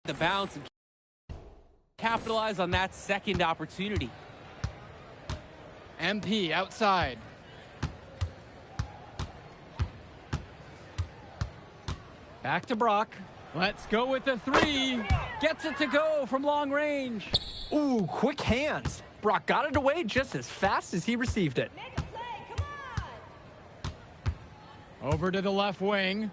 the bounce and capitalize on that second opportunity. MP outside. Back to Brock. Let's go with the three. Gets it to go from long range. Ooh, quick hands. Brock got it away just as fast as he received it. Make a play, come on! Over to the left wing.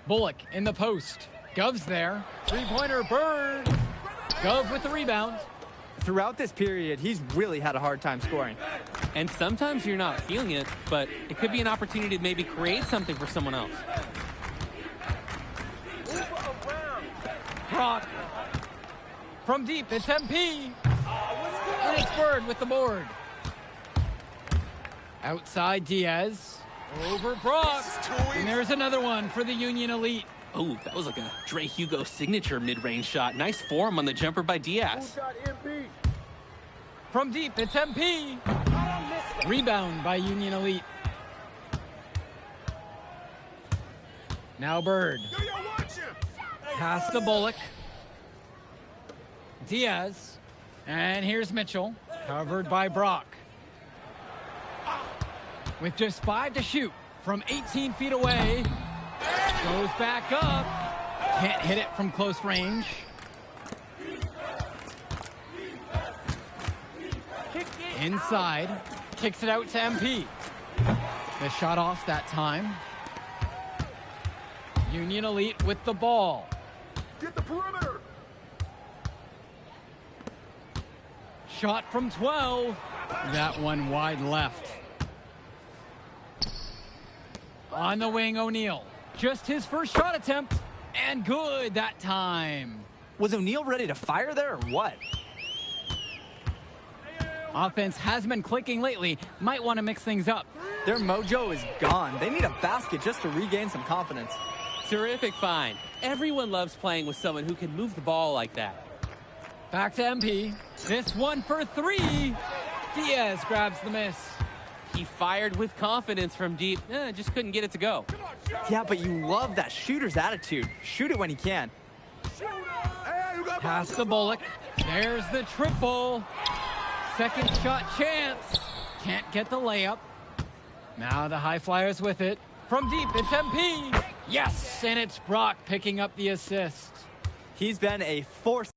Bullock in the post. Gov's there. Three-pointer, Bird. Gov with the rebound. Throughout this period, he's really had a hard time scoring. And sometimes you're not feeling it, but it could be an opportunity to maybe create something for someone else. Brock. From deep, it's MP. And it's Bird with the board. Outside Diaz. Over Brock. And there's another one for the Union Elite. Oh, that was like a Dre Hugo signature mid-range shot. Nice form on the jumper by Diaz. From deep, it's MP. Rebound by Union Elite. Now Bird. Pass to Bullock. Diaz. And here's Mitchell. Covered by Brock. With just 5 to shoot from 18 feet away. Goes back up. Can't hit it from close range. Inside. Kicks it out to MP. The shot off that time. Union Elite with the ball. Get the perimeter. Shot from 12. That one wide left. On the wing, O'Neal. Just his first shot attempt, and good that time. Was O'Neal ready to fire there or what? Offense has been clicking lately. Might want to mix things up. Their mojo is gone. They need a basket just to regain some confidence. Terrific find. Everyone loves playing with someone who can move the ball like that. Back to MP. This one for three. Diaz grabs the miss. He fired with confidence from deep. Just couldn't get it to go. Yeah, but you love that shooter's attitude. Shoot it when he can. Pass to Bullock. There's the triple. Second shot chance. Can't get the layup. Now the High Flyers with it. From deep, it's MP. Yes, and it's Brock picking up the assist. He's been a force.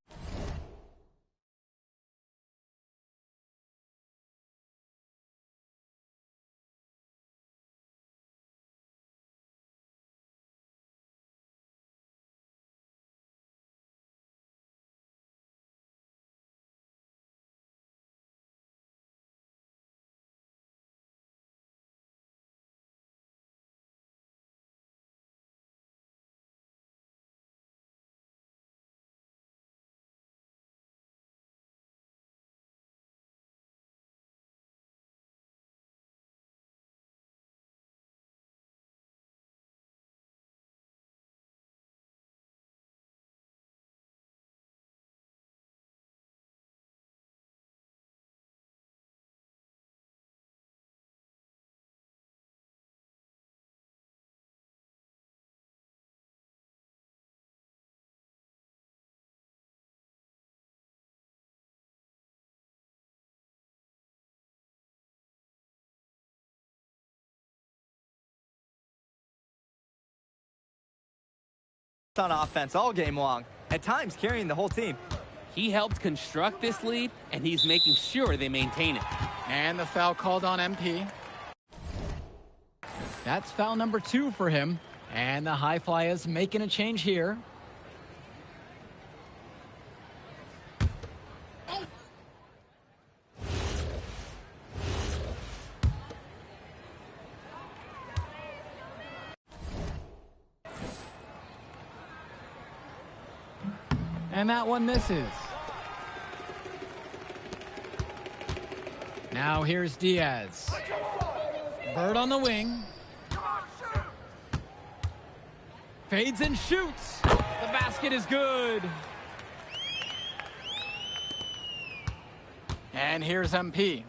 on offense all game long, at times carrying the whole team. He helped construct this lead, and he's making sure they maintain it. And the foul called on MP. That's foul number 2 for him. And the High Flyers making a change here. And that one misses. Now here's Diaz. Bird on the wing. Fades and shoots. The basket is good. And here's MP.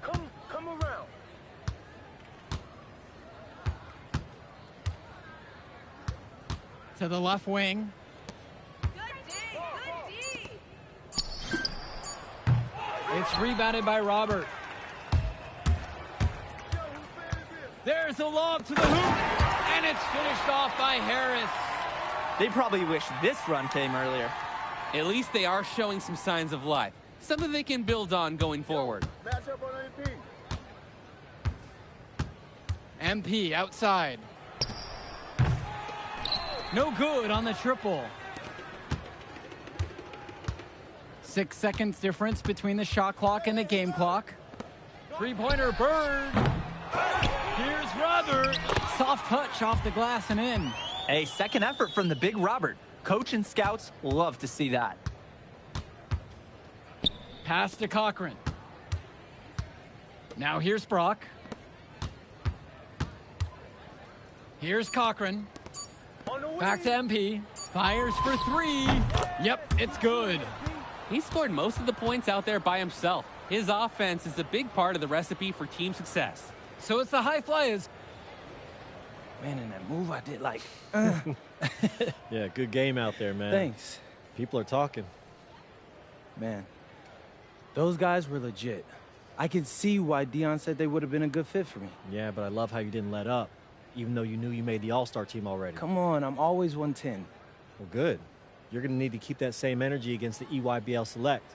Come around. To the left wing. It's rebounded by Robert. There's a lob to the hoop, and it's finished off by Harris. They probably wish this run came earlier. At least they are showing some signs of life, something they can build on going forward. Match up on MP. MP outside. No good on the triple. 6 seconds difference between the shot clock and the game clock. Three-pointer Bird. Here's Robert. Soft touch off the glass and in. A second effort from the big Robert. Coach and scouts love to see that. Pass to Cochran. Now here's Brock. Here's Cochran. Back to MP. Fires for 3. Yep, it's good. He scored most of the points out there by himself. His offense is a big part of the recipe for team success. So it's the High Flyers. Man, in that move I did like, Yeah, good game out there, man. thanks. People are talking. Man, those guys were legit. I can see why Dion said they would have been a good fit for me. Yeah, but I love how you didn't let up, even though you knew you made the All-Star team already. Come on, I'm always 110. Well, good. You're going to need to keep that same energy against the EYBL Select,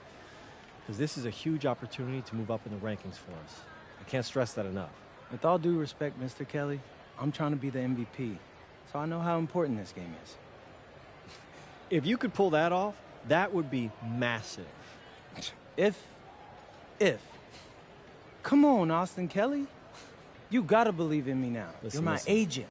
because this is a huge opportunity to move up in the rankings for us. I can't stress that enough. With all due respect, Mr. Kelly, I'm trying to be the MVP, so I know how important this game is. If you could pull that off, that would be massive. If. Come on, Austin Kelly. You gotta believe in me now. Listen, You're my listen. agent.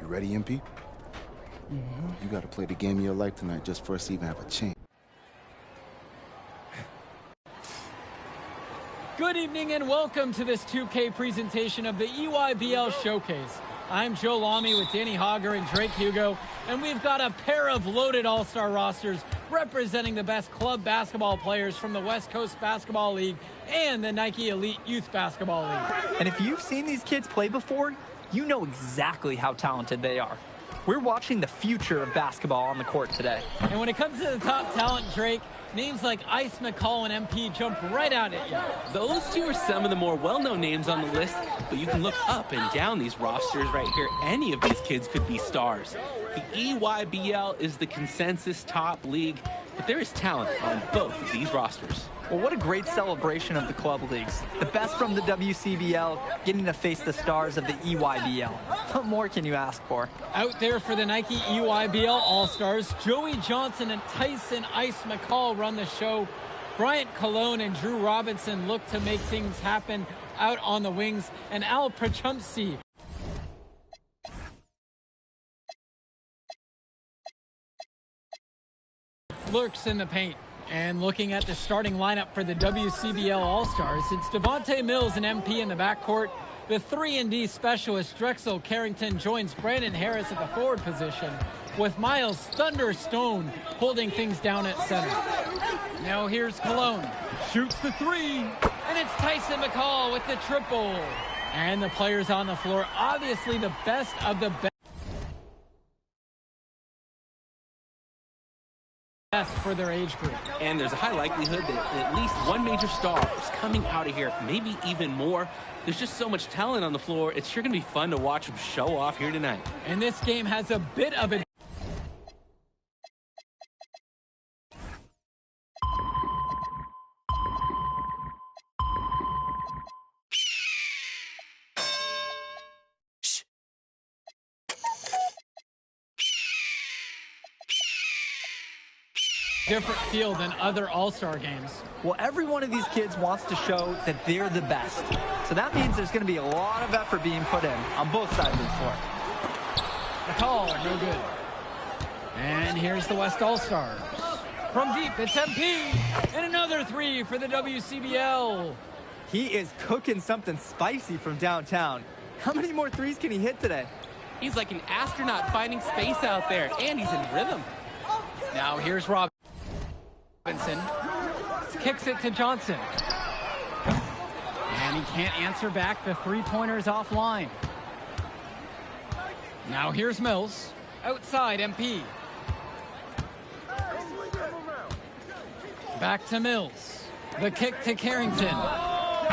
You ready, MP? You got to play the game of your life tonight just for us to even have a chance. Good evening and welcome to this 2K presentation of the EYBL Showcase. I'm Joe Lamy with Danny Hogger and Drake Hugo, and we've got a pair of loaded all-star rosters representing the best club basketball players from the West Coast Basketball League and the Nike Elite Youth Basketball League. And if you've seen these kids play before, you know exactly how talented they are. We're watching the future of basketball on the court today. And when it comes to the top talent, Drake, names like Ice McCall and MP jump right out at you. Those two are some of the more well-known names on the list, but you can look up and down these rosters right here. Any of these kids could be stars. The EYBL is the consensus top league, but there is talent on both of these rosters. Well, what a great celebration of the club leagues. The best from the WCBL getting to face the stars of the EYBL. What more can you ask for? Out there for the Nike EYBL All-Stars, Joey Johnson and Tyson Ice McCall run the show. Bryant Cologne and Drew Robinson look to make things happen out on the wings. And Al Prachumsi lurks in the paint. And looking at the starting lineup for the WCBL All-Stars, it's Devontae Mills and MP in the backcourt. The 3-and-D specialist Drexel Carrington joins Brandon Harris at the forward position, with Miles Thunderstone holding things down at center. Now here's Cologne. Shoots the three, and it's Tyson McCall with the triple. And the players on the floor, obviously the best of the best for their age group. And there's a high likelihood that at least one major star is coming out of here, maybe even more. There's just so much talent on the floor. It's sure going to be fun to watch them show off here tonight. And this game has a bit of a different feel than other All-Star games. Well, every one of these kids wants to show that they're the best. So that means there's going to be a lot of effort being put in on both sides of the floor. McCall, no good. And here's the West All-Stars. From deep, it's MP. And another three for the WCBL. He is cooking something spicy from downtown. How many more threes can he hit today? He's like an astronaut finding space out there, and he's in rhythm. Now here's Robinson. Kicks it to Johnson. And he can't answer back. The three-pointer's offline. Now here's Mills. Outside, MP. Back to Mills. The kick to Carrington.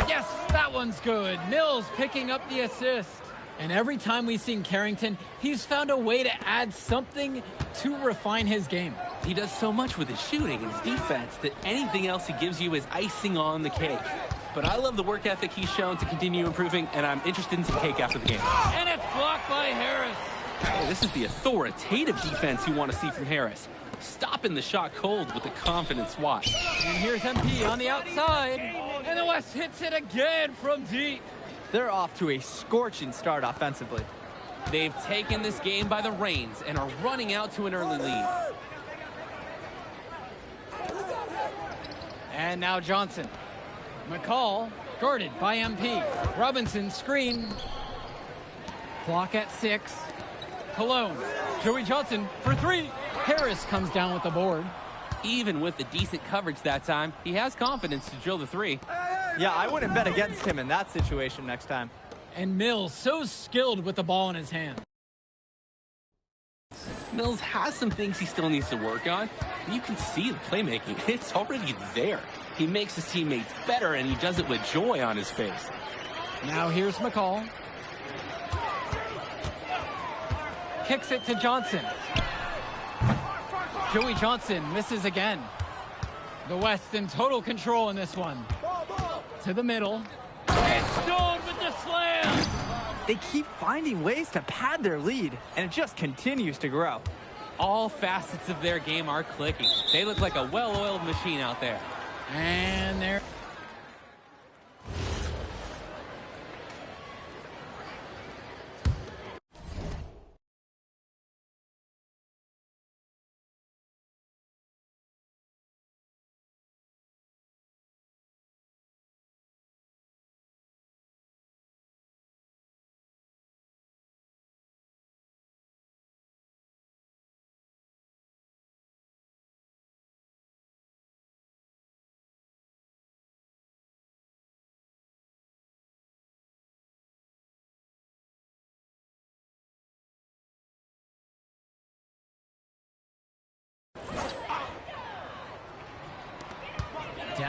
Yes, that one's good. Mills picking up the assist. And every time we've seen Carrington, he's found a way to add something to refine his game. He does so much with his shooting and his defense that anything else he gives you is icing on the cake. But I love the work ethic he's shown to continue improving, and I'm interested in some cake after the game. And it's blocked by Harris. Hey, this is the authoritative defense you want to see from Harris. Stopping the shot cold with a confident swat. And here's MP on the outside. And the West hits it again from deep. They're off to a scorching start offensively. They've taken this game by the reins and are running out to an early lead. And now Johnson. McCall guarded by MP. Robinson screen. Clock at 6. Cologne. Joey Johnson for 3. Harris comes down with the board. Even with the decent coverage that time, he has confidence to drill the three. Yeah, I wouldn't bet against him in that situation next time. And Mills so skilled with the ball in his hand. Mills has some things he still needs to work on. You can see the playmaking. It's already there. He makes his teammates better, and he does it with joy on his face. Now here's McCall. Kicks it to Johnson. Joey Johnson misses again. The West in total control in this one. To the middle. And Stone with the slam! They keep finding ways to pad their lead, and it just continues to grow. All facets of their game are clicking. They look like a well-oiled machine out there. And they're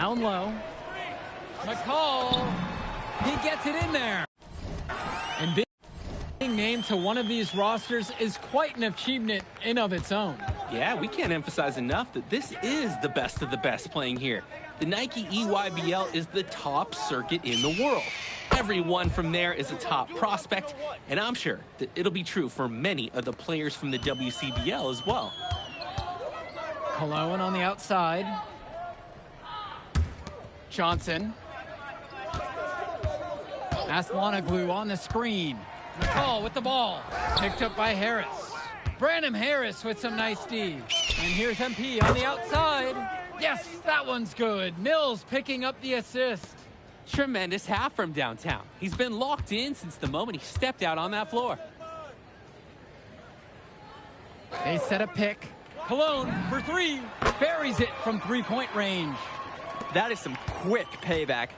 Down low. McCall. He gets it in there. And being named to one of these rosters is quite an achievement in of its own. Yeah, we can't emphasize enough that this is the best of the best playing here. The Nike EYBL is the top circuit in the world. Everyone from there is a top prospect, and I'm sure that it'll be true for many of the players from the WCBL as well. Cologne on the outside. Johnson. Aslanoglu on the screen. McCall with the ball. Picked up by Harris. Brandon Harris with some nice D. And here's MP on the outside. Yes, that one's good. Mills picking up the assist. Tremendous half from downtown. He's been locked in since the moment he stepped out on that floor. They set a pick. Cologne for three. Buries it from three-point range. That is some quick payback.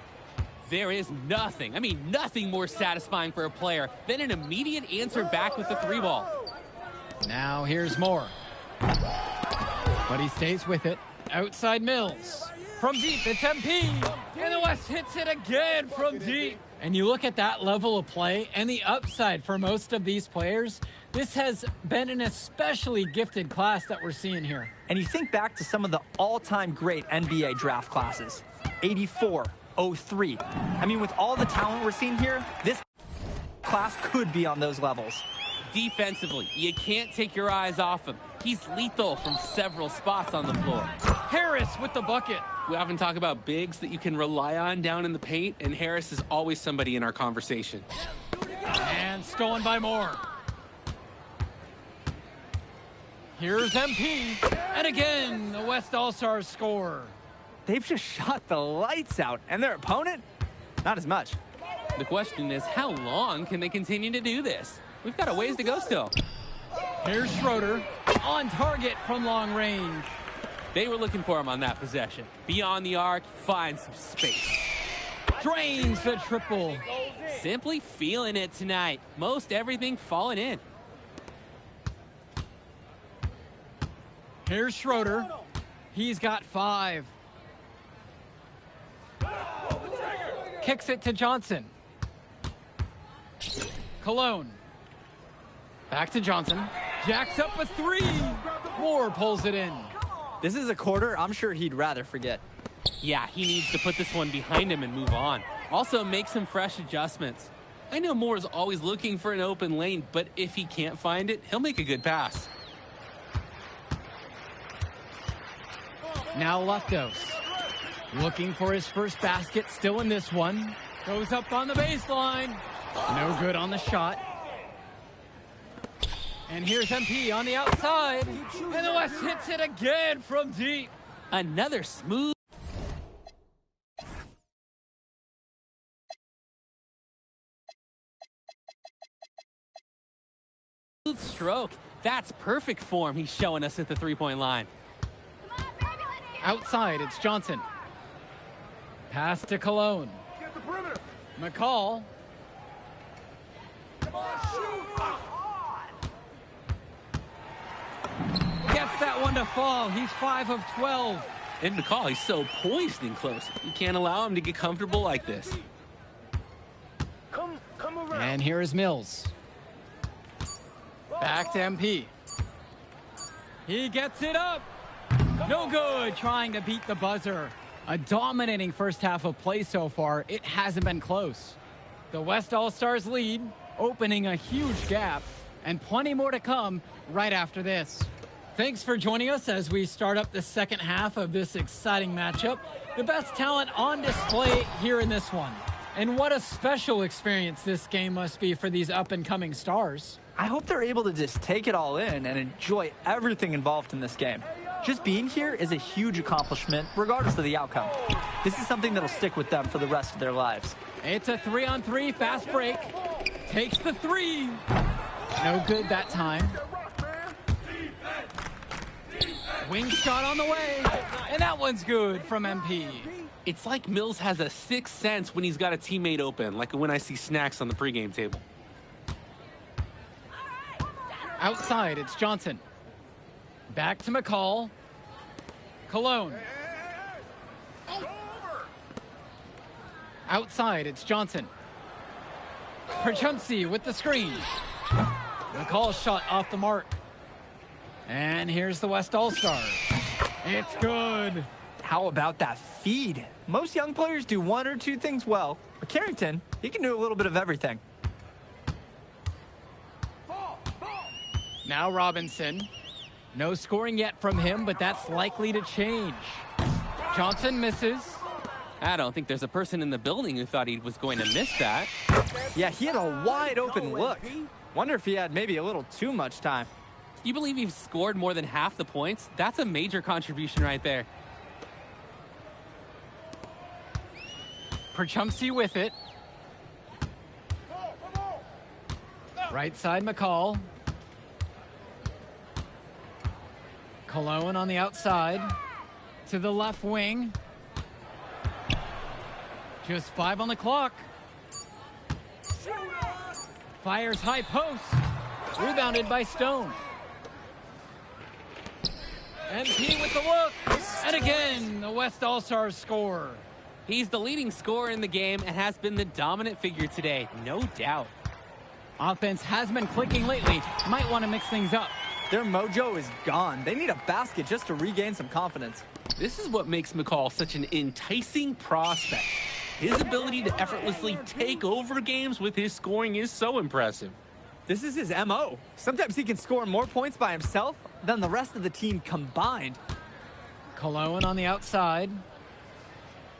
There is nothing, I mean nothing more satisfying for a player than an immediate answer back with the three ball. Now here's more. But he stays with it. Outside Mills. From deep, it's MP. And the West hits it again from deep. And you look at that level of play and the upside for most of these players, this has been an especially gifted class that we're seeing here. And you think back to some of the all-time great NBA draft classes. 84, 03. I mean, with all the talent we're seeing here, this class could be on those levels. Defensively, you can't take your eyes off him. He's lethal from several spots on the floor. Harris with the bucket. We often talk about bigs that you can rely on down in the paint, and Harris is always somebody in our conversation. And stolen by Moore. Here's MP. And again, the West All-Stars score. They've just shot the lights out, and their opponent, not as much. The question is, how long can they continue to do this? We've got a ways to go still. Here's Schroeder on target from long range. They were looking for him on that possession. Beyond the arc, finds some space. Drains the triple. Simply feeling it tonight. Most everything falling in. Here's Schroeder. He's got 5. Kicks it to Johnson. Cologne. Back to Johnson. Jacks up a 3. Moore pulls it in. This is a quarter I'm sure he'd rather forget. Yeah, he needs to put this one behind him and move on. Also, make some fresh adjustments. I know Moore is always looking for an open lane, but if he can't find it, he'll make a good pass. Now Leftos. Looking for his first basket, still in this one. Goes up on the baseline. No good on the shot. And here's MP on the outside. And the West hits it again from deep. Another smooth stroke. That's perfect form he's showing us at the three-point line. Outside, it's Johnson. Pass to Cologne. McCall. Gets that one to fall. He's 5 of 12. And McCall, he's so poised and close. You can't allow him to get comfortable like this. Come around. And here is Mills. Back to MP. He gets it up. No good, trying to beat the buzzer. A dominating first half of play so far. It hasn't been close. The West All-Stars lead, opening a huge gap, and plenty more to come right after this. Thanks for joining us as we start up the second half of this exciting matchup. The best talent on display here in this one. And what a special experience this game must be for these up-and-coming stars. I hope they're able to just take it all in and enjoy everything involved in this game. Just being here is a huge accomplishment, regardless of the outcome. This is something that'll stick with them for the rest of their lives. It's a 3-on-3 fast break. Takes the 3. No good that time. Wing shot on the way. And that one's good from MP. It's like Mills has a sixth sense when he's got a teammate open, like when I see snacks on the pregame table. Outside, it's Johnson. Back to McCall. Cologne. Outside, it's Johnson. Perchumsey with the screen. McCall's shot off the mark. And here's the West All-Stars. It's good. How about that feed? Most young players do one or two things well, but Carrington, he can do a little bit of everything. Now Robinson. No scoring yet from him, but that's likely to change. Johnson misses. I don't think there's a person in the building who thought he was going to miss that. Yeah, he had a wide open look. Wonder if he had maybe a little too much time. You believe he's scored more than half the points? That's a major contribution right there. Perchumsey with it. Right side, McCall. Cologne on the outside. To the left wing. Just 5 on the clock. Fires high post. Rebounded by Stone. MP with the look. And again, the West All-Stars score. He's the leading scorer in the game and has been the dominant figure today, no doubt. Offense has been clicking lately. Might want to mix things up. Their mojo is gone. They need a basket just to regain some confidence. This is what makes McCall such an enticing prospect. His ability to effortlessly take over games with his scoring is so impressive. This is his MO. Sometimes he can score more points by himself than the rest of the team combined. Cologne on the outside.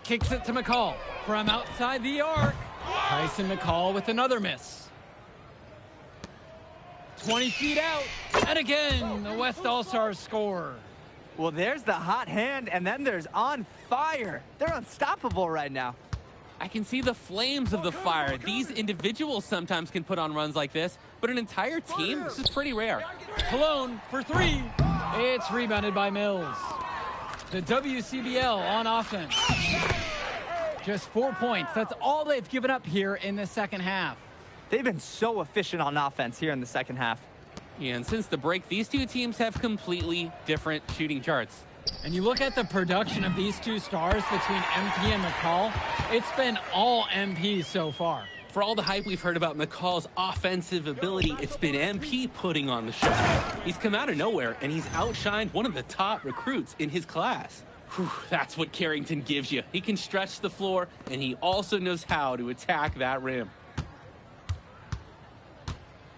Kicks it to McCall from outside the arc. Tyson McCall with another miss. 20 feet out. And again, the West All-Stars score. Well, there's the hot hand, and then there's on fire. They're unstoppable right now. I can see the flames of the fire. These individuals sometimes can put on runs like this, but an entire team, this is pretty rare. Cologne for 3. It's rebounded by Mills. The WCBL on offense. Just 4 points. That's all they've given up here in the second half. They've been so efficient on offense here in the second half. Yeah, and since the break, these two teams have completely different shooting charts. And you look at the production of these two stars between MP and McCall, it's been all MP so far. For all the hype we've heard about McCall's offensive ability, it's been MP putting on the show. He's come out of nowhere, and he's outshined one of the top recruits in his class. Whew, that's what Carrington gives you. He can stretch the floor, and he also knows how to attack that rim.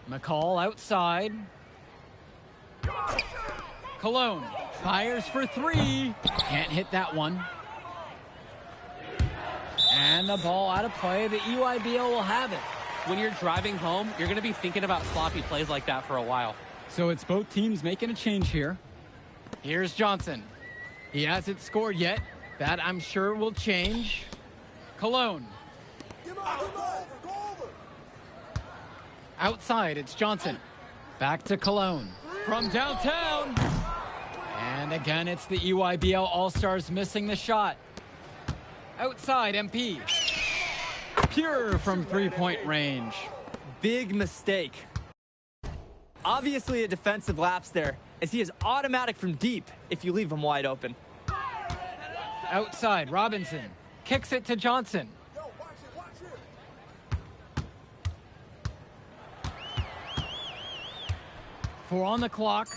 McCall outside. Cologne fires for 3. Can't hit that one. And the ball out of play. The EYBL will have it. When you're driving home, you're going to be thinking about sloppy plays like that for a while. So it's both teams making a change here. Here's Johnson. He hasn't scored yet. That, I'm sure, will change. Cologne. Outside, it's Johnson. Back to Cologne. From downtown. And again, it's the EYBL All-Stars missing the shot. Outside, MP. Pure from three-point range. Big mistake. Obviously a defensive lapse there, as he is automatic from deep if you leave him wide open. Outside, Robinson. Kicks it to Johnson. 4 on the clock.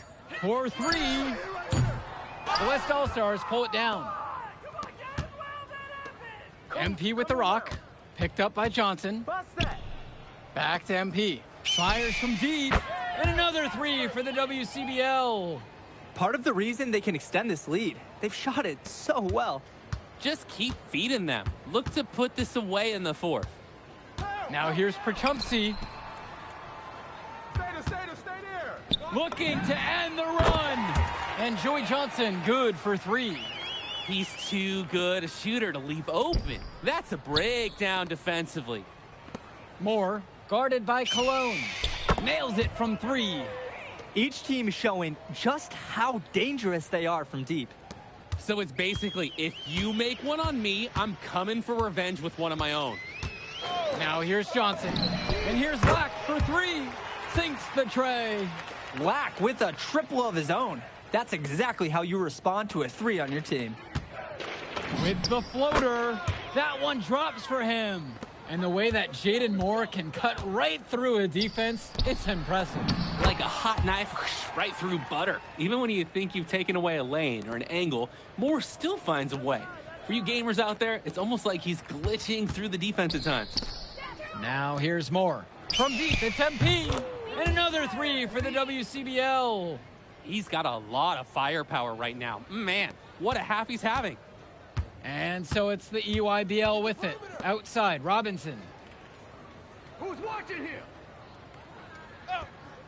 4-3. The West All-Stars pull it down. MP with the rock. Picked up by Johnson. Back to MP. Fires from deep. And another 3 for the WCBL. Part of the reason they can extend this lead, they've shot it so well. Just keep feeding them. Look to put this away in the fourth. Now here's Perchumsey. Stay there. Looking to end the run. And Joey Johnson good for 3. He's too good a shooter to leave open. That's a breakdown defensively. Moore, guarded by Cologne. Nails it from 3. Each team is showing just how dangerous they are from deep. So it's basically, if you make one on me, I'm coming for revenge with one of my own. Now here's Johnson. And here's Lack for 3. Sinks the tray. Lack with a triple of his own. That's exactly how you respond to a 3 on your team. With the floater. That one drops for him. And the way that Jaden Moore can cut right through a defense, it's impressive. Like a hot knife right through butter. Even when you think you've taken away a lane or an angle, Moore still finds a way. For you gamers out there, it's almost like he's glitching through the defense at times. Now here's Moore. From deep, it's MP. And another three for the WCBL. He's got a lot of firepower right now. Man, what a half he's having. And so it's the EYBL with it. Outside, Robinson. Who's watching here?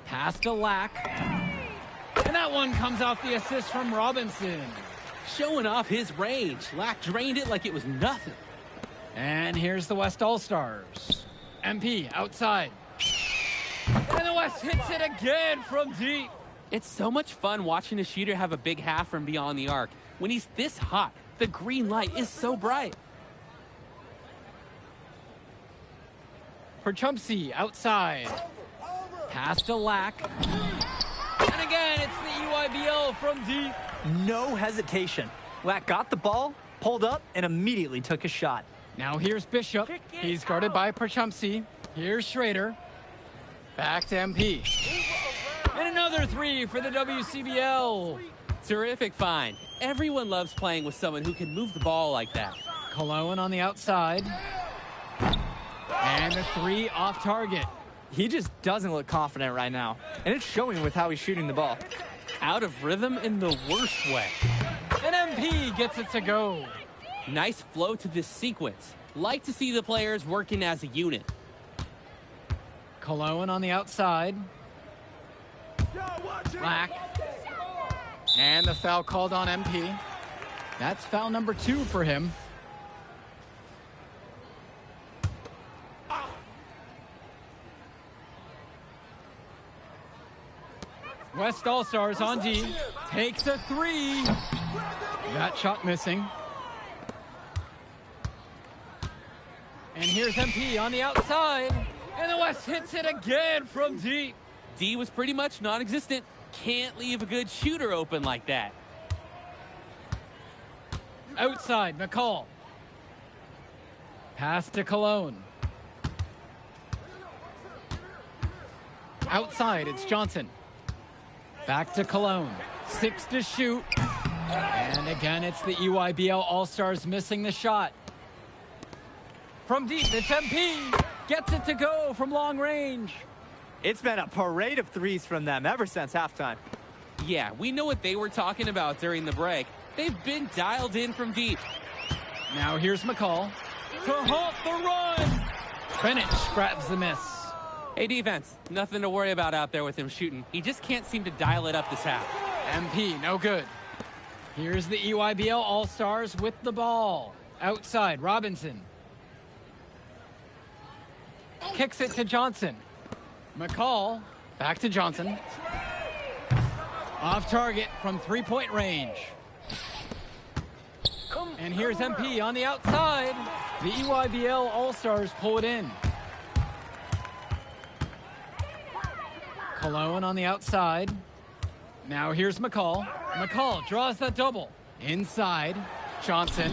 Pass to Lack. And that one comes off the assist from Robinson. Showing off his range. Lack drained it like it was nothing. And here's the West All-Stars. MP outside. And the West hits it again from deep. It's so much fun watching a shooter have a big half from beyond the arc. When he's this hot, the green light is so bright. For Chumpsy outside. Pass to Lack. And again, it's the EYBL from deep. No hesitation. Lack got the ball, pulled up, and immediately took a shot. Now here's Bishop. He's guarded by Perchumpsy. Here's Schrader. Back to MP. And another three for the WCBL. Terrific find. Everyone loves playing with someone who can move the ball like that. Cologne on the outside. And the three off target. He just doesn't look confident right now, and it's showing with how he's shooting the ball. Out of rhythm in the worst way. And MP gets it to go. Nice flow to this sequence. Like to see the players working as a unit. Cologne on the outside. Lack. And the foul called on MP. That's foul number 2 for him. West All-Stars on D. Takes a three. That shot missing. And here's MP on the outside. And the West hits it again from deep. D was pretty much non-existent. Can't leave a good shooter open like that. Outside, McCall. Pass to Cologne. Outside, it's Johnson. Back to Cologne. 6 to shoot. And again, it's the EYBL All-Stars missing the shot. From deep, it's MP. Gets it to go from long range. It's been a parade of threes from them ever since halftime. Yeah, we know what they were talking about during the break. They've been dialed in from deep. Now here's McCall to halt the run. Greenwich grabs the miss. Hey, defense, nothing to worry about out there with him shooting. He just can't seem to dial it up this half. MP, no good. Here's the EYBL All-Stars with the ball. Outside, Robinson. Kicks it to Johnson. McCall, back to Johnson. Off target from three-point range. And here's MP on the outside. The EYBL All-Stars pull it in. Cologne on the outside. Now here's McCall. McCall draws the double. Inside, Johnson.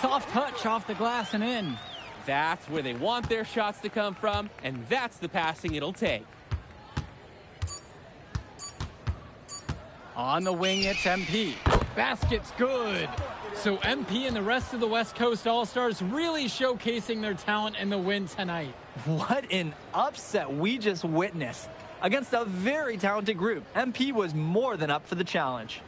Soft touch off the glass and in. That's where they want their shots to come from, and that's the passing it'll take. On the wing, it's MP. Basket's good. So MP and the rest of the West Coast All-Stars really showcasing their talent in the win tonight. What an upset we just witnessed. Against a very talented group, MP was more than up for the challenge.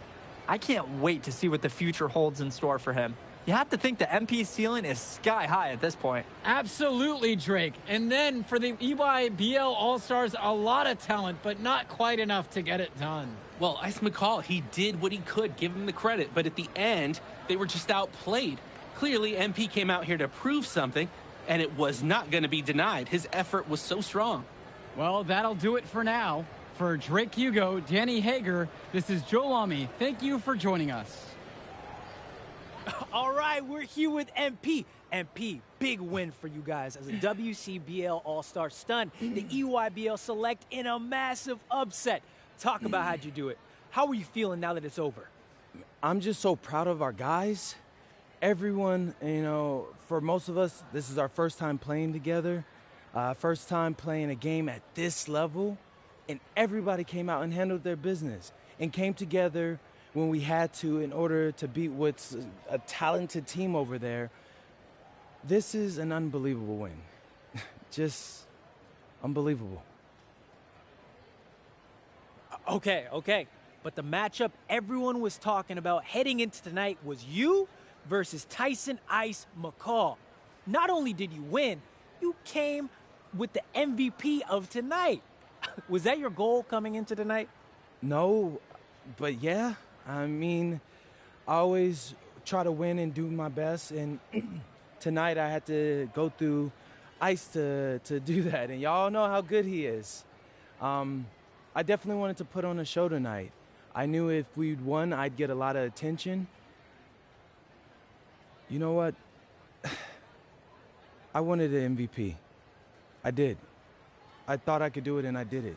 I can't wait to see what the future holds in store for him. You have to think the MP ceiling is sky high at this point. Absolutely, Drake. And then for the EYBL All-Stars, a lot of talent, but not quite enough to get it done. Well, Ice McCall, he did what he could, give him the credit, but at the end, they were just outplayed. Clearly, MP came out here to prove something, and it was not going to be denied. His effort was so strong. Well, that'll do it for now. For Drake Hugo, Danny Hager, this is Joe Lamy. Thank you for joining us. All right, we're here with MP. MP, big win for you guys as a WCBL All-Star stun. The EYBL Select in a massive upset. Talk about how'd you do it. How are you feeling now that it's over? I'm just so proud of our guys. Everyone, for most of us, this is our first time playing together, first time playing a game at this level, and everybody came out and handled their business and came together when we had to in order to beat what's a talented team over there. This is an unbelievable win. Just unbelievable. Okay. But the matchup everyone was talking about heading into tonight was you versus Tyson Ice McCall. Not only did you win, you came with the MVP of tonight. Was that your goal coming into tonight? No, but yeah. I always try to win and do my best, and tonight I had to go through Ice to do that, and y'all know how good he is. I definitely wanted to put on a show tonight. I knew if we'd won, I'd get a lot of attention. You know what? I wanted an MVP. I did. I thought I could do it, and I did it.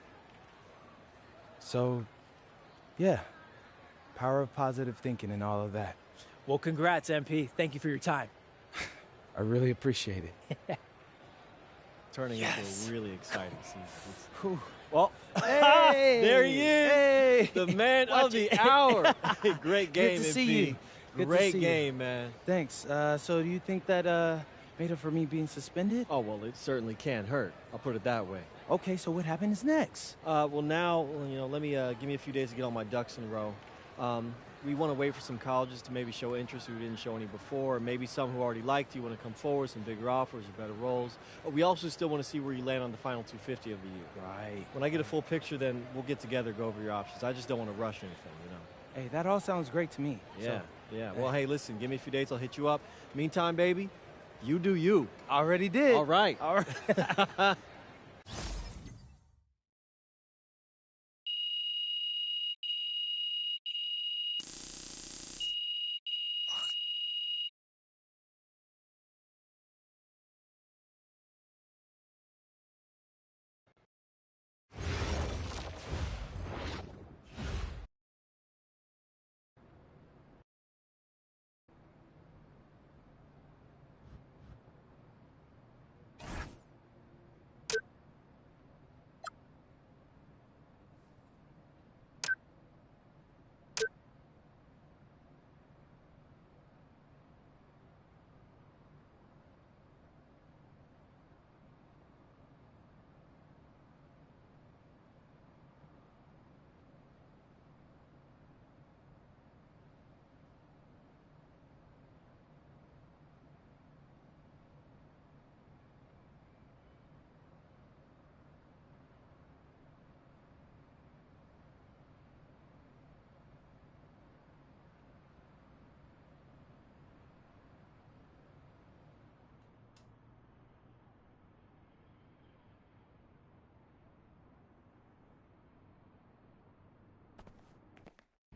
So, yeah. Power of positive thinking and all of that. Well, congrats, MP. Thank you for your time. I really appreciate it. Turning into a really exciting season. Well, hey, there he is. Hey, the man of the hour. Great game, Good to MP. see you. Good Great to see game, you. man. Thanks. So do you think that made up for me being suspended? Oh, well, it certainly can't hurt. I'll put it that way. Okay, so what happens next? Well, now, let me give me a few days to get all my ducks in a row. We want to wait for some colleges to maybe show interest who didn't show any before, or maybe some who already liked you want to come forward, some bigger offers or better roles. We also still want to see where you land on the final 250 of the year. Right. When I get a full picture, then we'll get together, go over your options. I just don't want to rush anything, Hey, that all sounds great to me. Yeah, So, yeah. Well, hey, listen, give me a few days, I'll hit you up. Meantime, baby, you do you. already did. All right. All right.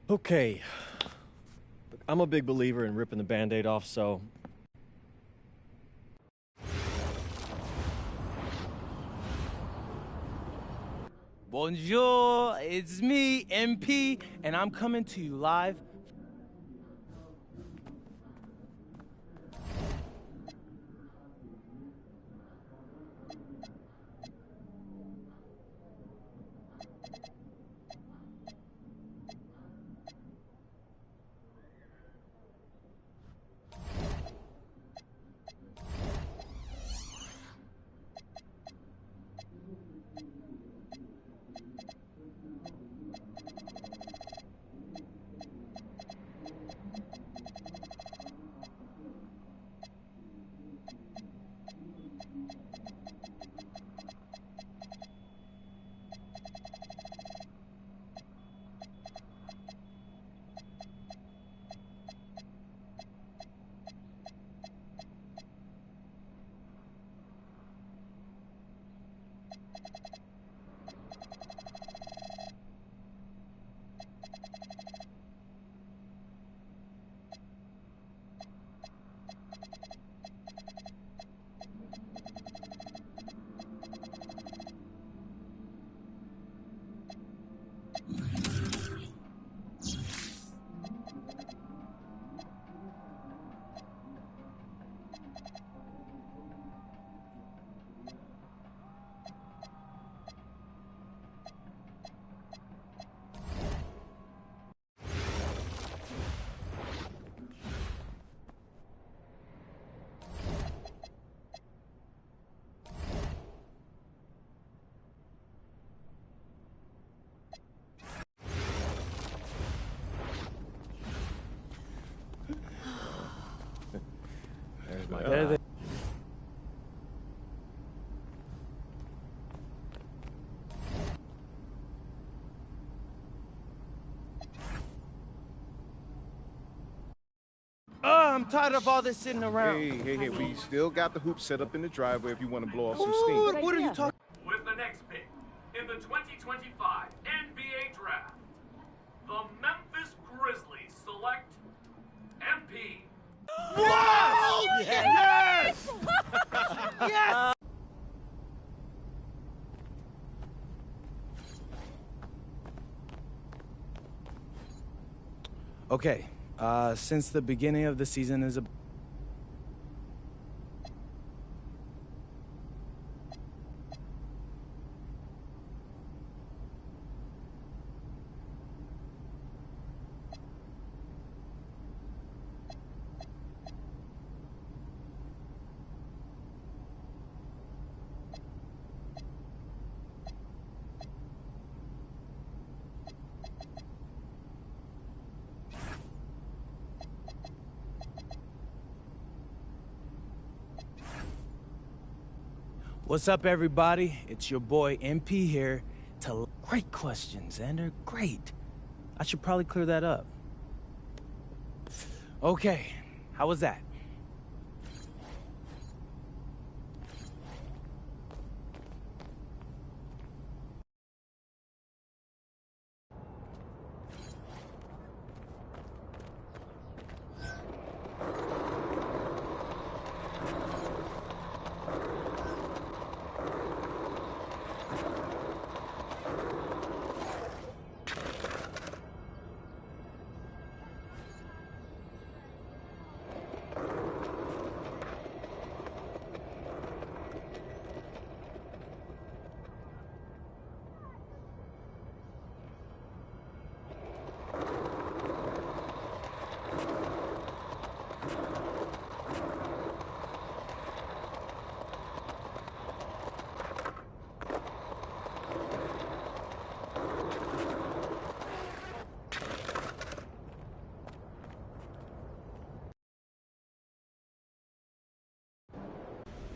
Okay. Look, I'm a big believer in ripping the Band-Aid off, so Bonjour, it's me, MP, and I'm coming to you live. I'm tired of all this sitting around. Hey, we still got the hoop set up in the driveway if you want to blow off some steam. What are you talking? With the next pick in the 2025 NBA Draft, the Memphis Grizzlies select MP. Wow! Yes! Yes! Okay, since the beginning of the season is a... What's up, everybody? It's your boy MP here. Great question, Xander. Great. I should probably clear that up. Okay, how was that?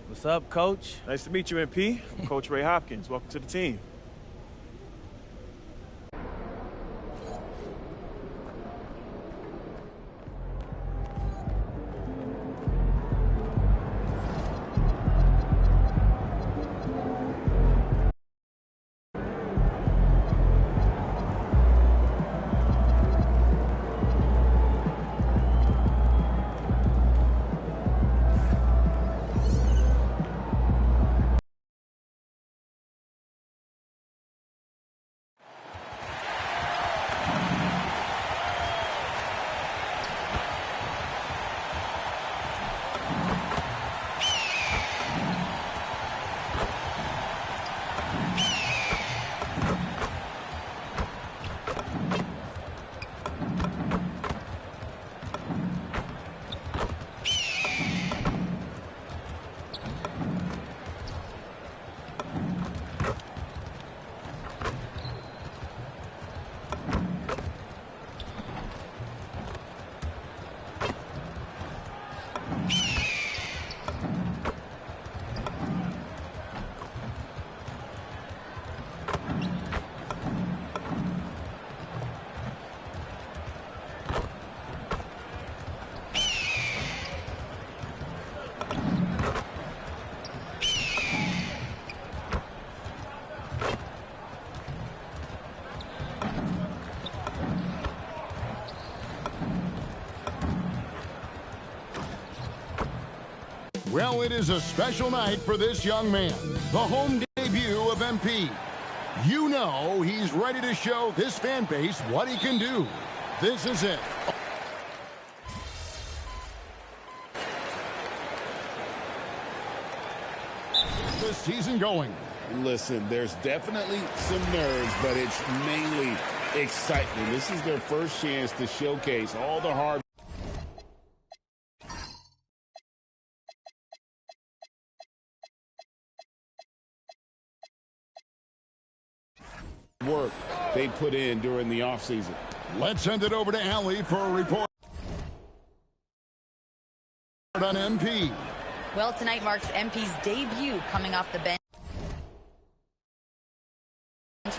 What's up, Coach? Nice to meet you, MP. I'm Coach Ray Hopkins. Welcome to the team. Well, it is a special night for this young man, the home debut of MP. You know he's ready to show this fan base what he can do. This is it. The season going. Listen, there's definitely some nerves, but it's mainly excitement. This is their first chance to showcase all the hard work they put in during the offseason. Let's send it over to Allie for a report on MP. Well, tonight marks MP's debut coming off the bench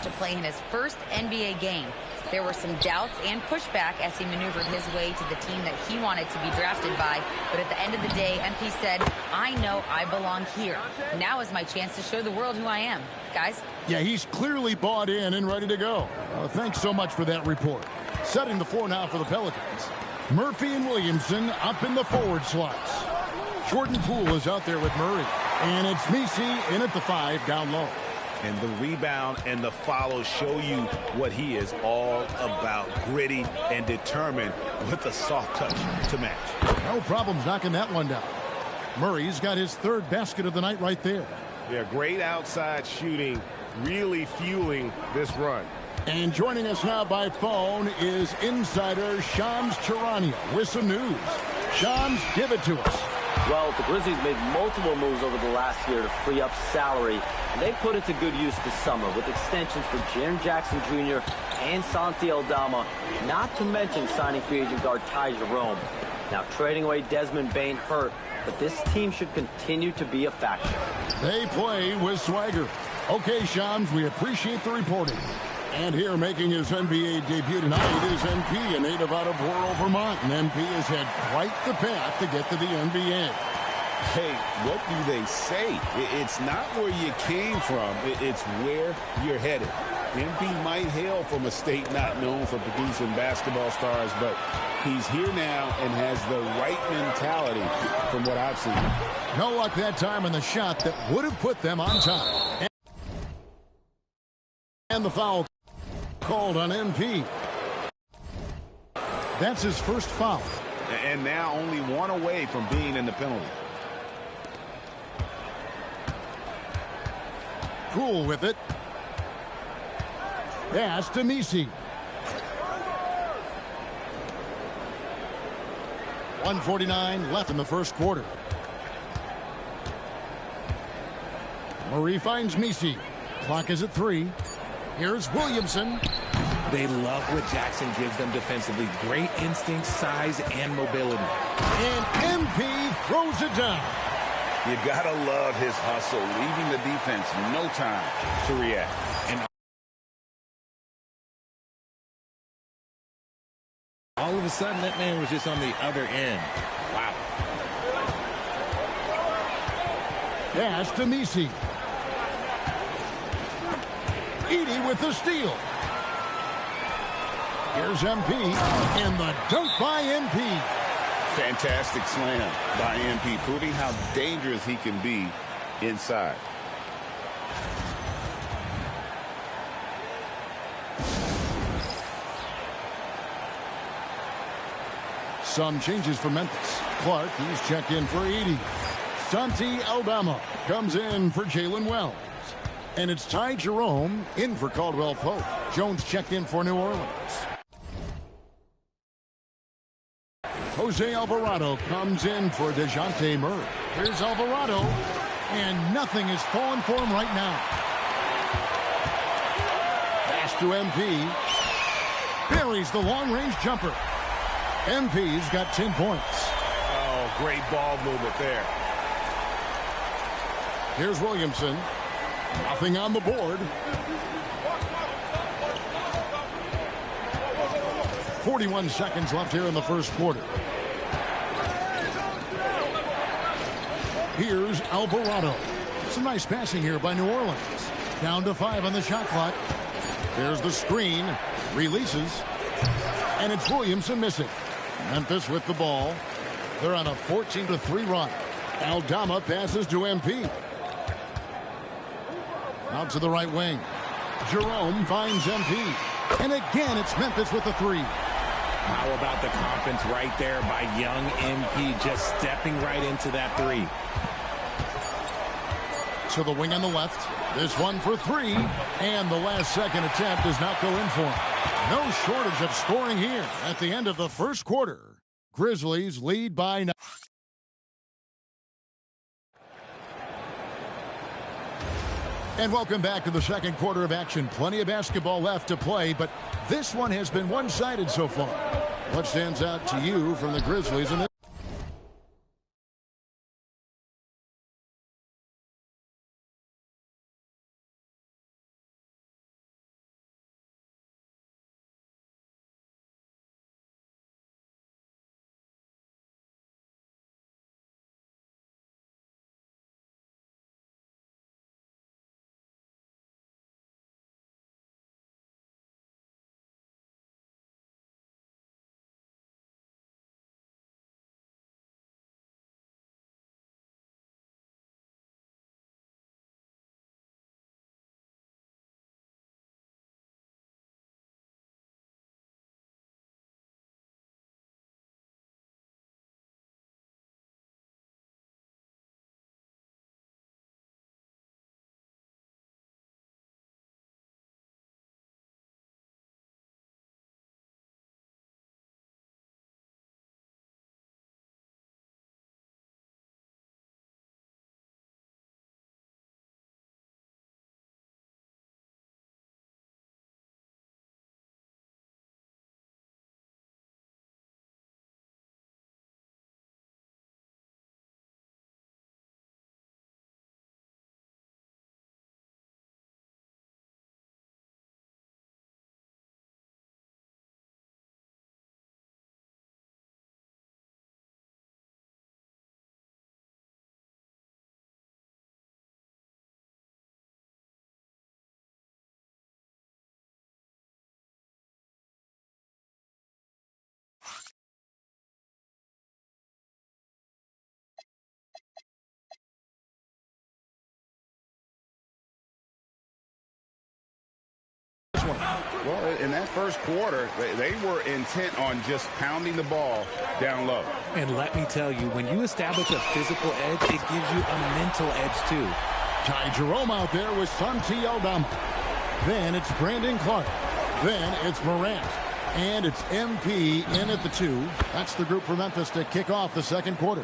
to play in his first NBA game. There were some doubts and pushback as he maneuvered his way to the team that he wanted to be drafted by. But at the end of the day, MP said, I know I belong here. Now is my chance to show the world who I am. Guys? Yeah, he's clearly bought in and ready to go. Thanks so much for that report. Setting the floor now for the Pelicans. Murphy and Williamson up in the forward slots. Jordan Poole is out there with Murray. And it's Messi in at the 5 down low. And the rebound and the follow show you what he is all about. Gritty and determined with a soft touch to match. No problems knocking that one down. Murray's got his 3rd basket of the night right there. Yeah, great outside shooting, really fueling this run. And joining us now by phone is insider Shams Charania with some news. Shams, give it to us. Well, the Grizzlies made multiple moves over the last year to free up salary, and they put it to good use this summer with extensions for Jaren Jackson Jr. and Santi Aldama, not to mention signing free agent guard Ty Jerome. Now, trading away Desmond Bane hurt, but this team should continue to be a factor. They play with swagger. Okay, Shams, we appreciate the reporting. And here making his NBA debut tonight is MP, a native out of rural Vermont. And MP has had quite the path to get to the NBA. Hey, what do they say? It's not where you came from. It's where you're headed. MP might hail from a state not known for producing basketball stars, but he's here now and has the right mentality from what I've seen. No luck that time in the shot that would have put them on top. And the foul called on MP. That's his first foul. And now only one away from being in the penalty. Poole with it. Pass to Messi. 1:49 left in the first quarter. Murray finds Messi. Clock is at 3. Here's Williamson. They love what Jackson gives them defensively. Great instinct, size, and mobility. And MP throws it down. You gotta love his hustle, leaving the defense no time to react. And all of a sudden, that man was just on the other end. Wow. Pass to Messi. Edey with the steal. Here's MP, and the dunk by MP. Fantastic slam by MP, proving how dangerous he can be inside. Some changes for Memphis. Clark, he's checked in for Edey. Santi Aldama comes in for Jalen Wells. And it's Ty Jerome in for Caldwell Pope. Jones checked in for New Orleans. Jose Alvarado comes in for DeJounte Murray. Here's Alvarado, and nothing is falling for him right now. Pass to MP. Buries the long-range jumper. MP's got 10 points. Oh, great ball movement there. Here's Williamson. Nothing on the board. 41 seconds left here in the first quarter. Here's Alvarado. Some nice passing here by New Orleans. Down to 5 on the shot clock. There's the screen. Releases. And it's Williamson missing. Memphis with the ball. They're on a 14-3 run. Aldama passes to MP. Out to the right wing. Jerome finds MP. And again, it's Memphis with the 3. How about the confidence right there by young MP, just stepping right into that 3. To the wing on the left. This one for 3. And the last second attempt does not go in for him. No shortage of scoring here at the end of the first quarter. Grizzlies lead by 9. And welcome back to the second quarter of action. Plenty of basketball left to play, but this one has been one-sided so far. What stands out to you from the Grizzlies in this? Well, in that first quarter, they were intent on just pounding the ball down low. And let me tell you, when you establish a physical edge, it gives you a mental edge too. Ty Jerome out there with Santi Aldama. Then it's Brandon Clark. Then it's Morant. And it's MP in at the 2. That's the group for Memphis to kick off the second quarter.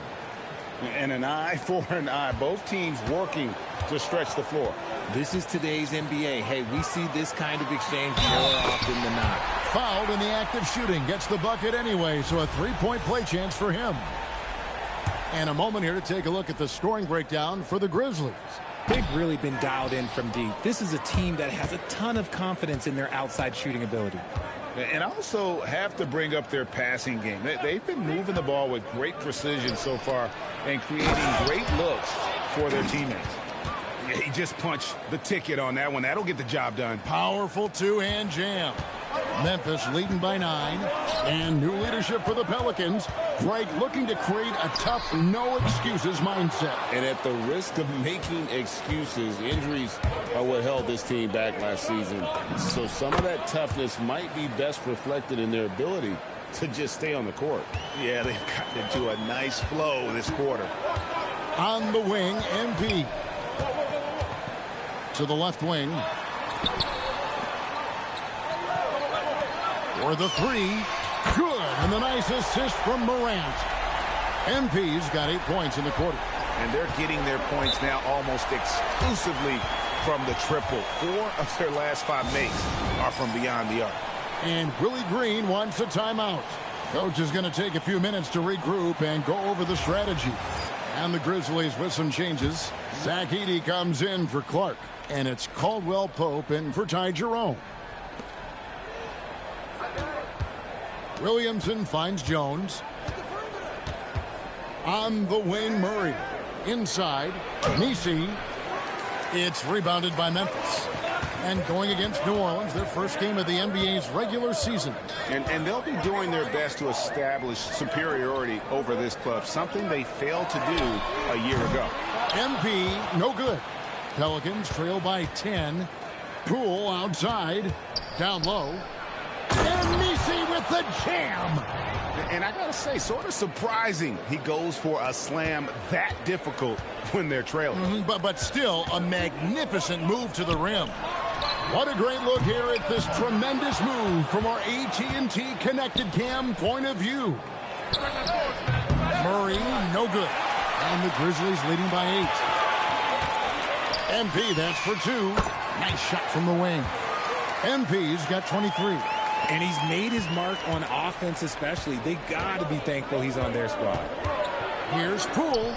And an eye for an eye. Both teams working to stretch the floor. This is today's NBA. Hey, we see this kind of exchange more often than not. Fouled in the act of shooting. Gets the bucket anyway, so a 3-point play chance for him. And a moment here to take a look at the scoring breakdown for the Grizzlies. They've really been dialed in from deep. This is a team that has a ton of confidence in their outside shooting ability. And also have to bring up their passing game. They've been moving the ball with great precision so far and creating great looks for their teammates. Yeah, he just punched the ticket on that one. That'll get the job done. Powerful two-hand jam. Memphis leading by 9. And new leadership for the Pelicans. Greg looking to create a tough, no-excuses mindset. And at the risk of making excuses, injuries are what held this team back last season. So some of that toughness might be best reflected in their ability to just stay on the court. Yeah, they've gotten into a nice flow this quarter. On the wing, MP. To the left wing. For the 3. Good. And the nice assist from Morant. MP's got 8 points in the quarter. And they're getting their points now almost exclusively from the triple. 4 of their last 5 makes are from beyond the arc. And Willie Green wants a timeout. Coach is going to take a few minutes to regroup and go over the strategy. And the Grizzlies with some changes. Zach Edey comes in for Clark. And it's Caldwell Pope in for Ty Jerome. Williamson finds Jones. On the wing, Murray. Inside, Nisi. It's rebounded by Memphis. And going against New Orleans, their first game of the NBA's regular season. And they'll be doing their best to establish superiority over this club, something they failed to do a year ago. MP, no good. Pelicans trail by 10. Poole outside. Down low. And Nisi with the jam. And I got to say, sort of surprising he goes for a slam that difficult when they're trailing. But still a magnificent move to the rim. What a great look here at this tremendous move from our AT&T Connected Cam point of view. Murray, no good. And the Grizzlies leading by 8. MP, that's for 2. Nice shot from the wing. MP's got 23. And he's made his mark on offense especially. They got to be thankful he's on their squad. Here's Poole.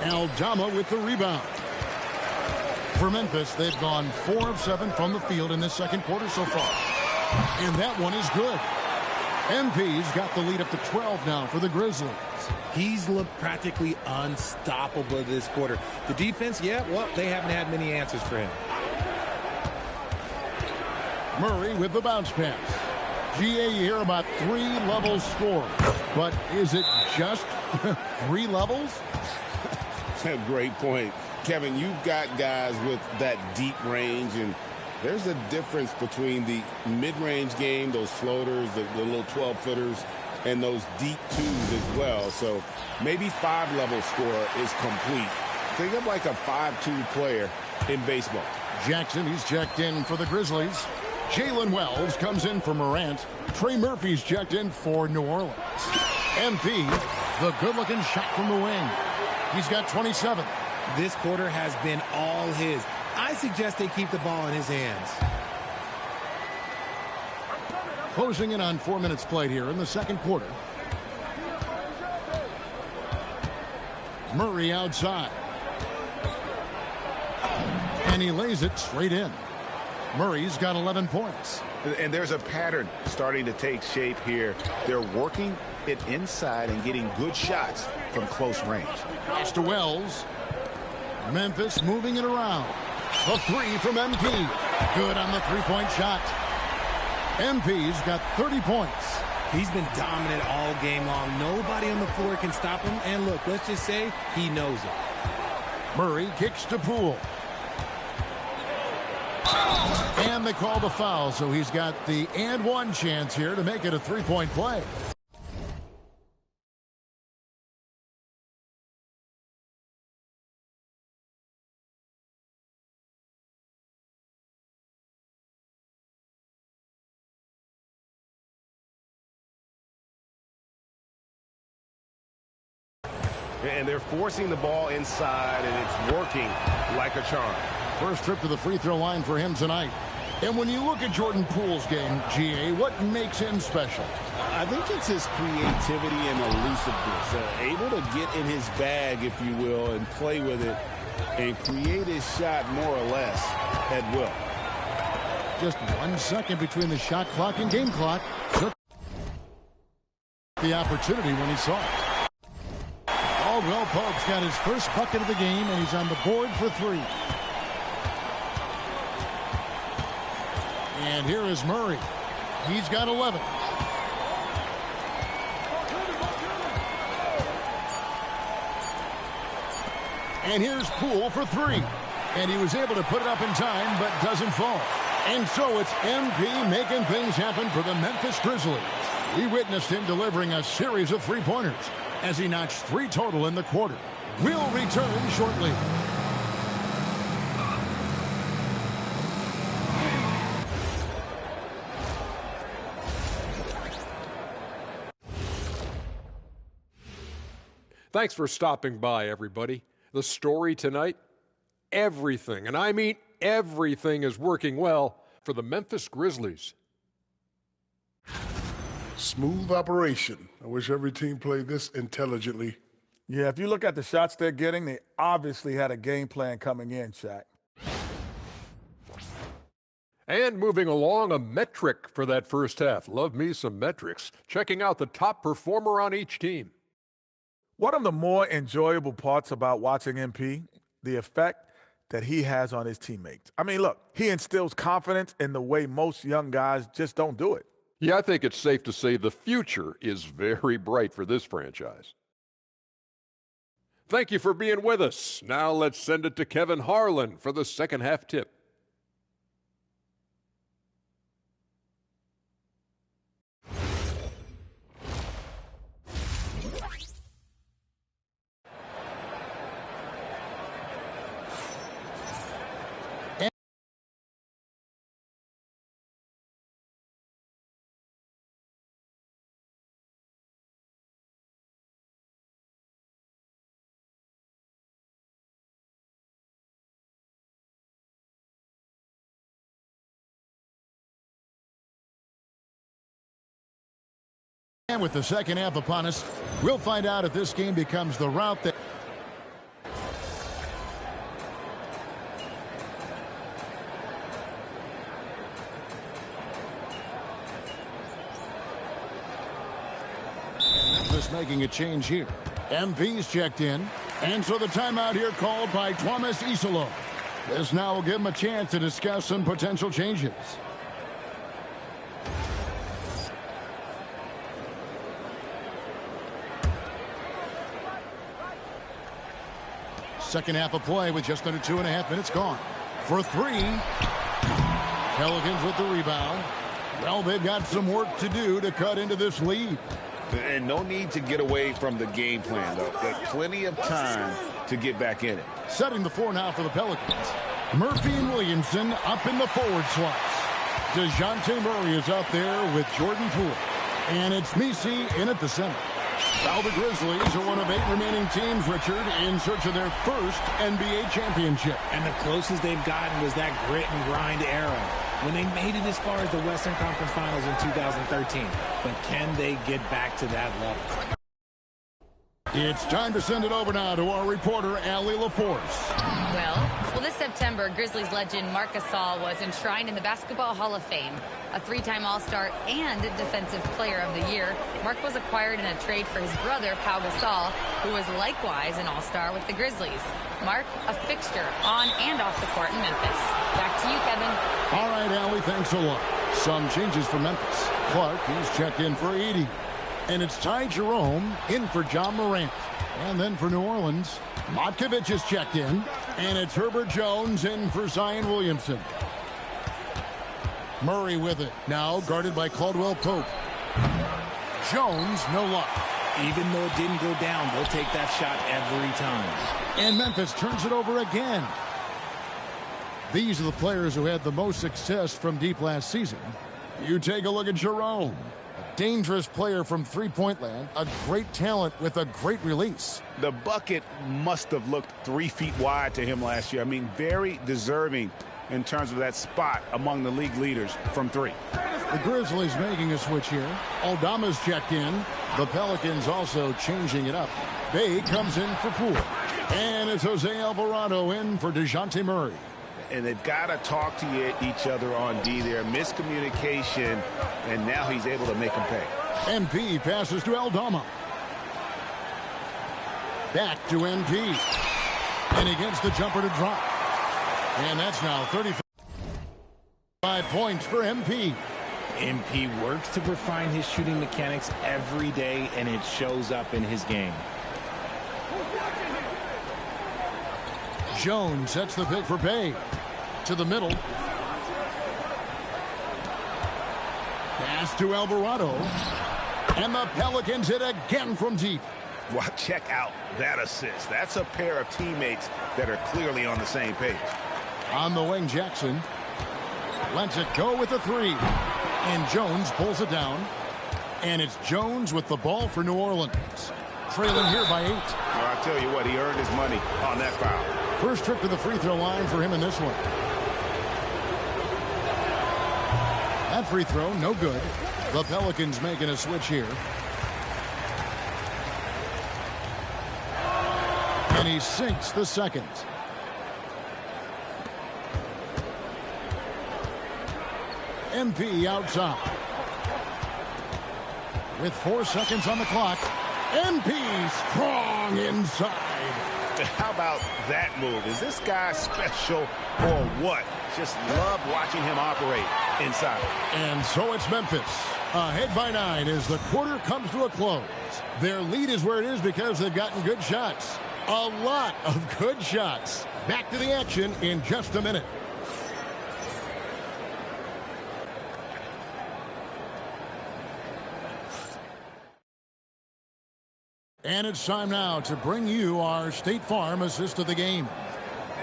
Aldama with the rebound. For Memphis, they've gone 4 of 7 from the field in this second quarter so far. And that one is good. MP's got the lead up to 12 now for the Grizzlies. He's looked practically unstoppable this quarter. The defense, yeah, well, they haven't had many answers for him. Murray with the bounce pass. GA, you hear about 3 levels scored. But is it just 3 levels? A great point. Kevin, you've got guys with that deep range, and there's a difference between the mid-range game, those floaters, the little 12-footers, and those deep twos as well. So maybe 5-level score is complete. Think of like a 5-2 player in baseball. Jackson, he's checked in for the Grizzlies. Jalen Wells comes in for Morant. Trey Murphy's checked in for New Orleans. MP, the good-looking shot from the wing. He's got 27. This quarter has been all his. I suggest they keep the ball in his hands. Closing in on 4 minutes played here in the second quarter. Murray outside. And he lays it straight in. Murray's got 11 points. And there's a pattern starting to take shape here. They're working it inside and getting good shots from close range. Pass to Wells. Memphis moving it around. The three from MP. Good on the three-point shot. MP's got 30 points. He's been dominant all game long. Nobody on the floor can stop him. And look, let's just say he knows it. Murray kicks to Poole. And they call the foul, so he's got the and one chance here to make it a three-point play. And they're forcing the ball inside, and it's working like a charm. First trip to the free throw line for him tonight. And when you look at Jordan Poole's game, GA, what makes him special? I think it's his creativity and elusiveness. Able to get in his bag, if you will, and play with it and create his shot more or less at will. Just 1 second between the shot clock and game clock. Took the opportunity when he saw it. Caldwell Pope's got his first bucket of the game, and he's on the board for three. And here is Murray. He's got 11. And here's Poole for three. And he was able to put it up in time, but doesn't fall. And so it's MP making things happen for the Memphis Grizzlies. We witnessed him delivering a series of three-pointers as he notched 3 total in the quarter. We'll return shortly. Thanks for stopping by, everybody. The story tonight, everything, and I mean everything, is working well for the Memphis Grizzlies. Smooth operation. I wish every team played this intelligently. Yeah, if you look at the shots they're getting, they obviously had a game plan coming in, Shaq. And moving along, a metric for that first half. Love me some metrics. Checking out the top performer on each team. One of the more enjoyable parts about watching MP, the effect that he has on his teammates. I mean, look, he instills confidence in the way most young guys just don't do it. Yeah, I think it's safe to say the future is very bright for this franchise. Thank you for being with us. Now let's send it to Kevin Harlan for the second half tip. And with the second half upon us, we'll find out if this game becomes the route that... Just making a change here. MP's checked in. And so the timeout here called by Thomas Isolo. This now will give him a chance to discuss some potential changes. Second half of play with just under 2.5 minutes gone. For three. Pelicans with the rebound. Well, they've got some work to do to cut into this lead. And no need to get away from the game plan, though. There's plenty of time to get back in it. Setting the floor now for the Pelicans. Murphy and Williamson up in the forward slots. DeJounte Murray is out there with Jordan Poole. And it's Messi in at the center. Now the Grizzlies are one of 8 remaining teams, Richard, in search of their first NBA championship. And the closest they've gotten was that grit and grind era when they made it as far as the Western Conference Finals in 2013. But can they get back to that level? It's time to send it over now to our reporter, Allie LaForce. Well, this September, Grizzlies legend Marc Gasol was enshrined in the Basketball Hall of Fame. A three-time All-Star and Defensive Player of the Year, Marc was acquired in a trade for his brother, Pau Gasol, who was likewise an All-Star with the Grizzlies. Marc, a fixture on and off the court in Memphis. Back to you, Kevin. All right, Allie, thanks a lot. Some changes for Memphis. Clark, he's checked in for Edey. And it's Ty Jerome in for John Morant. And then for New Orleans, Matkovic is checked in. And it's Herbert Jones in for Zion Williamson. Murray with it. Now guarded by Caldwell Pope. Jones, no luck. Even though it didn't go down, they'll take that shot every time. And Memphis turns it over again. These are the players who had the most success from deep last season. You take a look at Jerome. A dangerous player from three-point land. A great talent with a great release. The bucket must have looked 3 feet wide to him last year. I mean, very deserving in terms of that spot among the league leaders from three. The Grizzlies making a switch here. Aldama's checked in. The Pelicans also changing it up. Bay comes in for Poole. And it's Jose Alvarado in for DeJounte Murray. And they've got to talk to each other on D there. Miscommunication, and now he's able to make them pay. MP passes to Aldama. Back to MP. And he gets the jumper to drop. And that's now 35 points for MP. MP works to refine his shooting mechanics every day, and it shows up in his game. Jones sets the pick for Bay. To the middle. Pass to Alvarado. And the Pelicans hit again from deep. Well, check out that assist. That's a pair of teammates that are clearly on the same page. On the wing, Jackson. Lets it go with a three. And Jones pulls it down. And it's Jones with the ball for New Orleans. Trailing here by 8. Well, I tell you what, he earned his money on that foul. First trip to the free throw line for him in this one. That free throw, no good. The Pelicans making a switch here. And he sinks the second. MP outside. With 4 seconds on the clock. MP strong inside. How about that move? Is this guy special or what? Just love watching him operate inside. And so it's Memphis. Ahead by 9 as the quarter comes to a close. Their lead is where it is because they've gotten good shots. A lot of good shots. Back to the action in just a minute. And it's time now to bring you our State Farm assist of the game.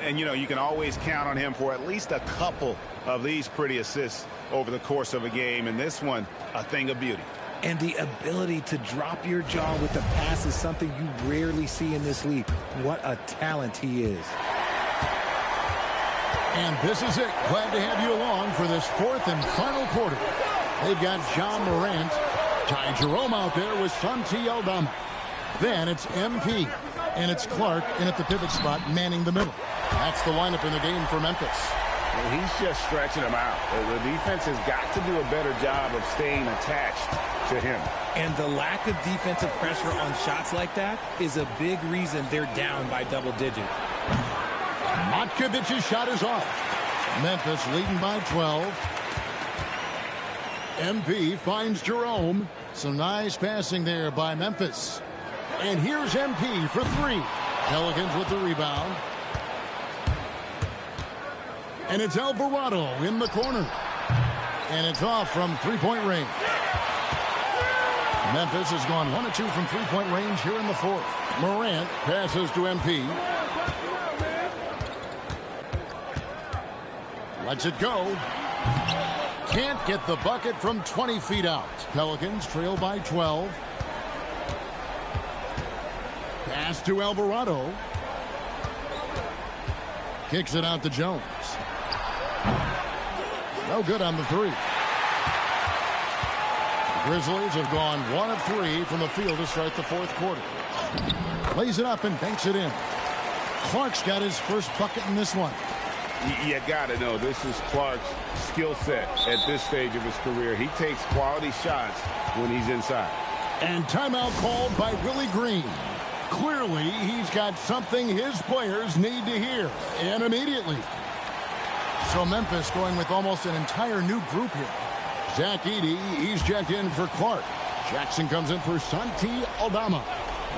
And, you know, you can always count on him for at least a couple of these pretty assists over the course of a game. And this one, a thing of beauty. And the ability to drop your jaw with the pass is something you rarely see in this league. What a talent he is. And this is it. Glad to have you along for this 4th and final quarter. They've got John Morant, Ty Jerome out there with Santi Aldama. Then it's MP, and it's Clark in at the pivot spot, manning the middle. That's the lineup in the game for Memphis. Well, he's just stretching them out. The defense has got to do a better job of staying attached to him. And the lack of defensive pressure on shots like that is a big reason they're down by double digits. Matkovic's shot is off. Memphis leading by 12. MP finds Jerome. Some nice passing there by Memphis. And here's MP for 3. Pelicans with the rebound. And it's Alvarado in the corner. And it's off from three-point range. Memphis has gone 1 of 2 from three-point range here in the 4th. Morant passes to MP. Lets it go. Can't get the bucket from 20 feet out. Pelicans trail by 12. Pass to Alvarado. Kicks it out to Jones. No good on the 3. Grizzlies have gone 1 of 3 from the field to start the fourth quarter. Lays it up and banks it in. Clark's got his first bucket in this one. You got to know this is Clark's skill set at this stage of his career. He takes quality shots when he's inside. And timeout called by Willie Green. Clearly, he's got something his players need to hear, and immediately. So Memphis going with almost an entire new group here. Zach Edey, he's checked in for Clark. Jackson comes in for Santi Aldama.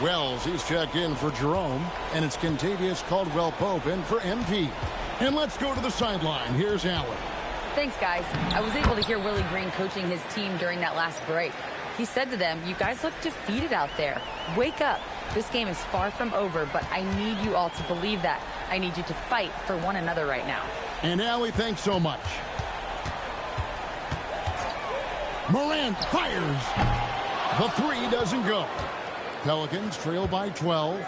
Wells, he's checked in for Jerome. And it's Kentavious Caldwell-Pope in for MP. And let's go to the sideline. Here's Allen. Thanks, guys. I was able to hear Willie Green coaching his team during that last break. He said to them, "You guys look defeated out there. Wake up. This game is far from over, but I need you all to believe that. I need you to fight for one another right now." And Allie, thanks so much. Morant fires. The three doesn't go. Pelicans trail by 12.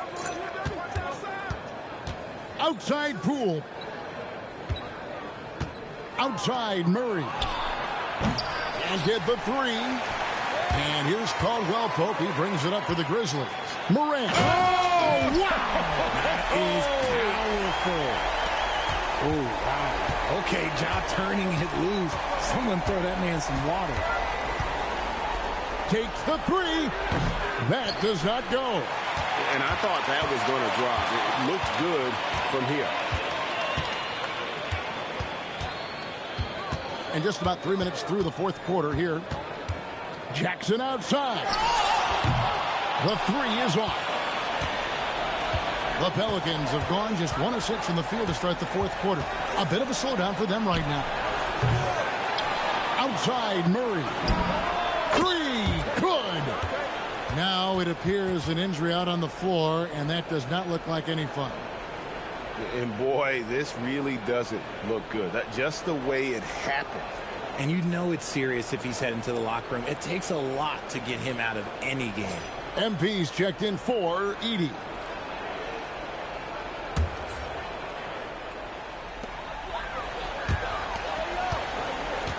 Outside Poole. Outside Murray. And get the three. And here's Caldwell-Pope. He brings it up for the Grizzlies. Morant. Oh, wow. That is powerful. Oh, wow. Okay, Ja turning it loose. Someone throw that man some water. Takes the three. That does not go. And I thought that was going to drop. It looked good from here. And just about 3 minutes through the fourth quarter here. Jackson outside. The three is off. The Pelicans have gone just 1 of 6 in the field to start the fourth quarter. A bit of a slowdown for them right now. Outside Murray. Three. Good. Now it appears an injury out on the floor, and that does not look like any fun. And boy, this really doesn't look good. Just the way it happened. And you know it's serious if he's heading to the locker room. It takes a lot to get him out of any game. MP's checked in for Edey.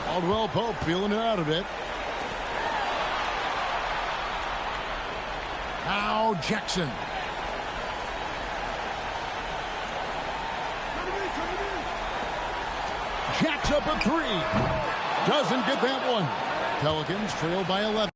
Caldwell-Pope feeling it out a bit. Now Jackson. Jacks up a three. Doesn't get that one. Pelicans trail by 11.